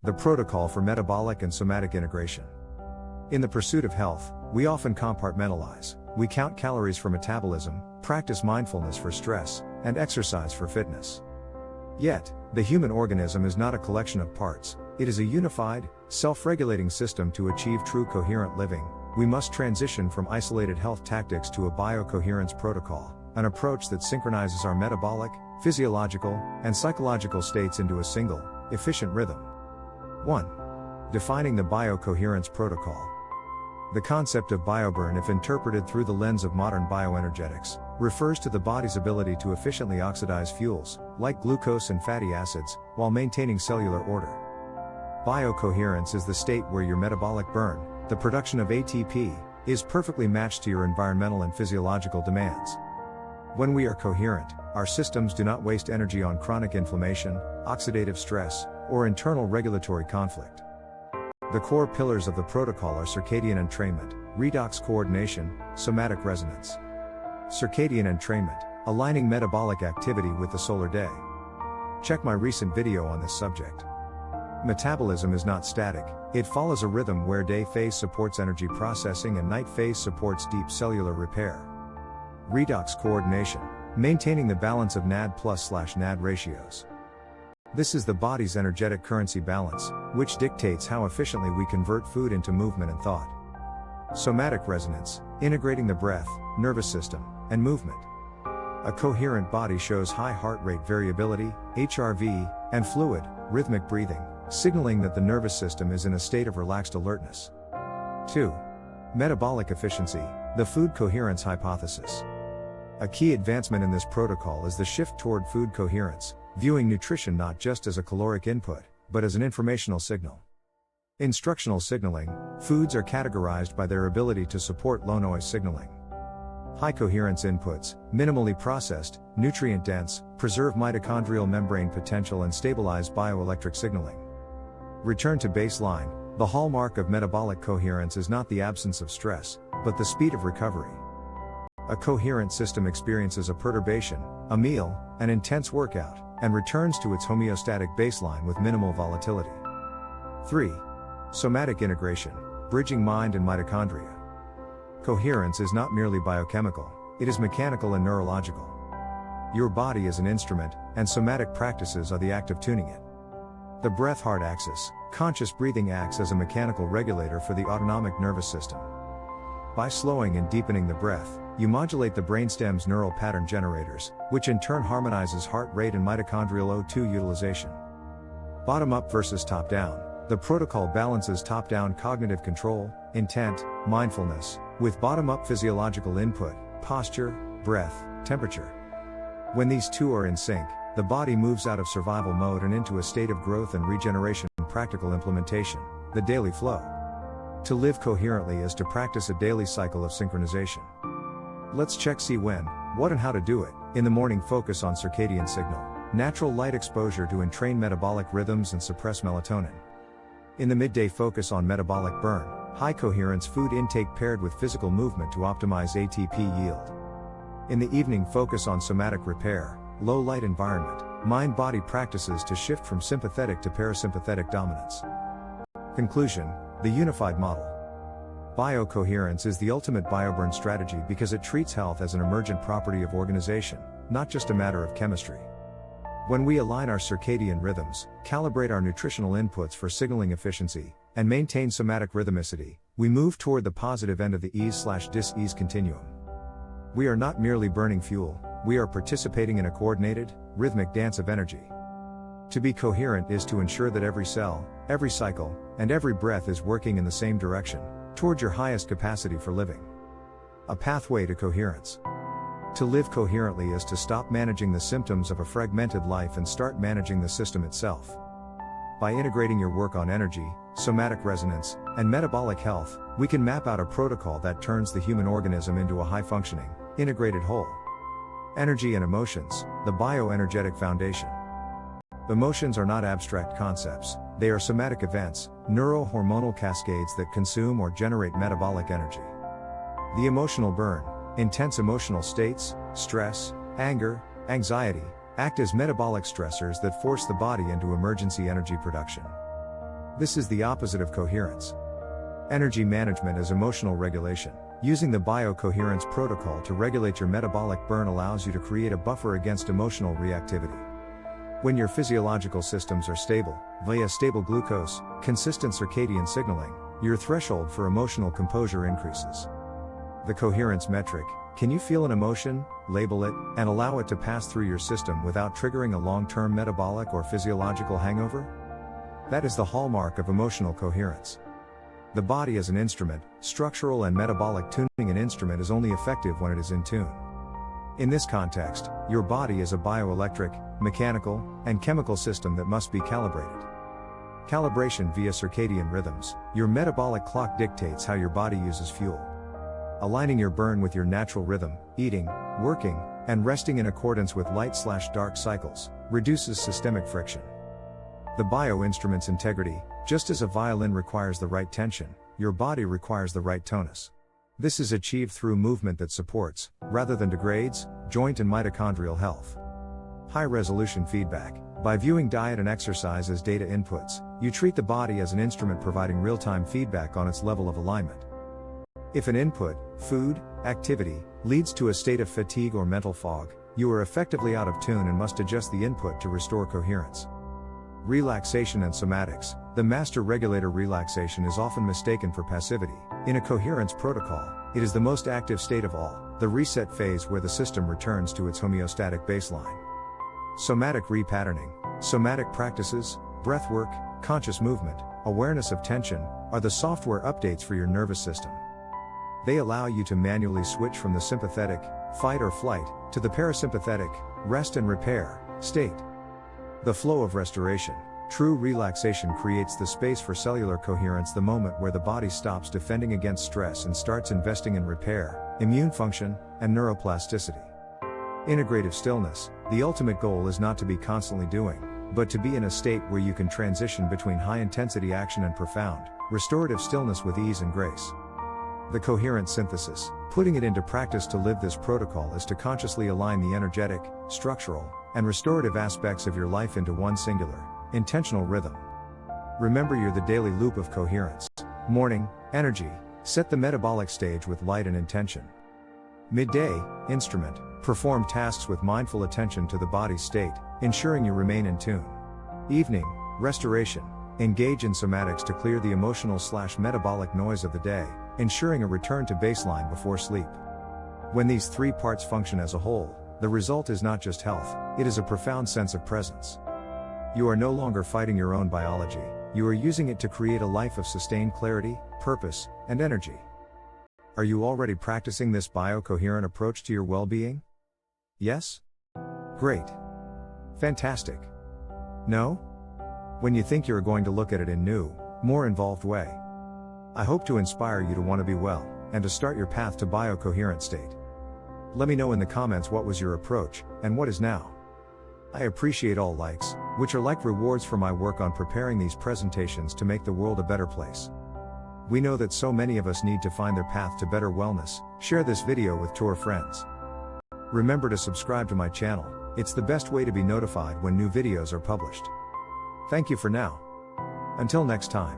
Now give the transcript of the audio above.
The protocol for metabolic and somatic integration. In the pursuit of health, we often compartmentalize. We count calories for metabolism, practice mindfulness for stress, and exercise for fitness. Yet, the human organism is not a collection of parts, it is a unified, self-regulating system. To achieve true coherent living, we must transition from isolated health tactics to a biocoherence protocol, an approach that synchronizes our metabolic, physiological, and psychological states into a single, efficient rhythm. 1. Defining the biocoherence protocol. The concept of bioburn, if interpreted through the lens of modern bioenergetics, refers to the body's ability to efficiently oxidize fuels, like glucose and fatty acids, while maintaining cellular order. Biocoherence is the state where your metabolic burn, the production of ATP, is perfectly matched to your environmental and physiological demands. When we are coherent, our systems do not waste energy on chronic inflammation, oxidative stress, or internal regulatory conflict. The core pillars of the protocol are circadian entrainment, redox coordination, somatic resonance. Circadian entrainment, aligning metabolic activity with the solar day. Check my recent video on this subject. Metabolism is not static, it follows a rhythm where day phase supports energy processing and night phase supports deep cellular repair. Redox coordination, maintaining the balance of NAD+/NAD ratios. This is the body's energetic currency balance, which dictates how efficiently we convert food into movement and thought. Somatic resonance, integrating the breath, nervous system, and movement. A coherent body shows high heart rate variability, HRV, and fluid, rhythmic breathing, signaling that the nervous system is in a state of relaxed alertness. 2. Metabolic efficiency, the food coherence hypothesis. A key advancement in this protocol is the shift toward food coherence, viewing nutrition not just as a caloric input, but as an informational signal. Instructional signaling, foods are categorized by their ability to support low-noise signaling. High coherence inputs, minimally processed, nutrient-dense, preserve mitochondrial membrane potential and stabilize bioelectric signaling. Return to baseline, the hallmark of metabolic coherence is not the absence of stress, but the speed of recovery. A coherent system experiences a perturbation, a meal, an intense workout, and returns to its homeostatic baseline with minimal volatility. 3. Somatic integration, bridging mind and mitochondria. Coherence is not merely biochemical, it is mechanical and neurological. Your body is an instrument, and somatic practices are the act of tuning it. The breath-heart axis, conscious breathing, acts as a mechanical regulator for the autonomic nervous system. By slowing and deepening the breath, you modulate the brainstem's neural pattern generators, which in turn harmonizes heart rate and mitochondrial O2 utilization. Bottom-up versus top-down, the protocol balances top-down cognitive control, intent, mindfulness, with bottom-up physiological input, posture, breath, temperature. When these two are in sync, the body moves out of survival mode and into a state of growth and regeneration. Practical implementation, the daily flow. To live coherently is to practice a daily cycle of synchronization. Let's check when, what and how to do it. In the morning, focus on circadian signal, natural light exposure to entrain metabolic rhythms and suppress melatonin. In the midday, focus on metabolic burn, high coherence food intake paired with physical movement to optimize ATP yield. In the evening, focus on somatic repair, low light environment, mind-body practices to shift from sympathetic to parasympathetic dominance. Conclusion, the unified model. Biocoherence is the ultimate bioburn strategy because it treats health as an emergent property of organization, not just a matter of chemistry. When we align our circadian rhythms, calibrate our nutritional inputs for signaling efficiency, and maintain somatic rhythmicity, we move toward the positive end of the ease/dis-ease continuum. We are not merely burning fuel, we are participating in a coordinated, rhythmic dance of energy. To be coherent is to ensure that every cell, every cycle, and every breath is working in the same direction, toward your highest capacity for living. A pathway to coherence. To live coherently is to stop managing the symptoms of a fragmented life and start managing the system itself. By integrating your work on energy, somatic resonance, and metabolic health, we can map out a protocol that turns the human organism into a high-functioning, integrated whole. Energy and emotions, the bioenergetic foundation. Emotions are not abstract concepts, they are somatic events, neurohormonal cascades that consume or generate metabolic energy. The emotional burn, intense emotional states, stress, anger, anxiety, act as metabolic stressors that force the body into emergency energy production. This is the opposite of coherence. Energy management is emotional regulation. Using the Biocoherence protocol to regulate your metabolic burn allows you to create a buffer against emotional reactivity. When your physiological systems are stable, via stable glucose, consistent circadian signaling, your threshold for emotional composure increases. The coherence metric: can you feel an emotion, label it, and allow it to pass through your system without triggering a long-term metabolic or physiological hangover? That is the hallmark of emotional coherence. The body as an instrument, structural and metabolic tuning. An instrument is only effective when it is in tune. In this context, your body is a bioelectric, mechanical, and chemical system that must be calibrated. Calibration via circadian rhythms: your metabolic clock dictates how your body uses fuel. Aligning your burn with your natural rhythm, eating, working, and resting in accordance with light/dark cycles, reduces systemic friction. The bioinstrument's integrity: just as a violin requires the right tension, your body requires the right tonus. This is achieved through movement that supports, rather than degrades, joint and mitochondrial health. High-resolution feedback: by viewing diet and exercise as data inputs, you treat the body as an instrument providing real-time feedback on its level of alignment. If an input, food, activity, leads to a state of fatigue or mental fog, you are effectively out of tune and must adjust the input to restore coherence. Relaxation and somatics: the master regulator. Relaxation is often mistaken for passivity. In a coherence protocol, it is the most active state of all, the reset phase where the system returns to its homeostatic baseline. Somatic repatterning: somatic practices, breathwork, conscious movement, awareness of tension, are the software updates for your nervous system. They allow you to manually switch from the sympathetic, fight or flight, to the parasympathetic, rest and repair, state. The flow of restoration: true relaxation creates the space for cellular coherence, the moment where the body stops defending against stress and starts investing in repair, immune function, and neuroplasticity. Integrative stillness: the ultimate goal is not to be constantly doing, but to be in a state where you can transition between high-intensity action and profound, restorative stillness with ease and grace. The coherent synthesis: putting it into practice to live this protocol is to consciously align the energetic, structural, and restorative aspects of your life into one singular, intentional rhythm. Remember, you're the daily loop of coherence. Morning, energy: set the metabolic stage with light and intention. Midday, instrument: perform tasks with mindful attention to the body's state, ensuring you remain in tune. Evening, restoration: engage in somatics to clear the emotional/metabolic noise of the day, ensuring a return to baseline before sleep. When these three parts function as a whole, the result is not just health, it is a profound sense of presence. You are no longer fighting your own biology, you are using it to create a life of sustained clarity, purpose, and energy. Are you already practicing this biocoherent approach to your well-being? Yes? Great. Fantastic. No? When you think you're going to look at it in new, more involved way. I hope to inspire you to want to be well, and to start your path to biocoherent state. Let me know in the comments what was your approach, and what is now. I appreciate all likes, which are like rewards for my work on preparing these presentations to make the world a better place. We know that so many of us need to find their path to better wellness. Share this video with your friends. Remember to subscribe to my channel, it's the best way to be notified when new videos are published. Thank you for now. Until next time.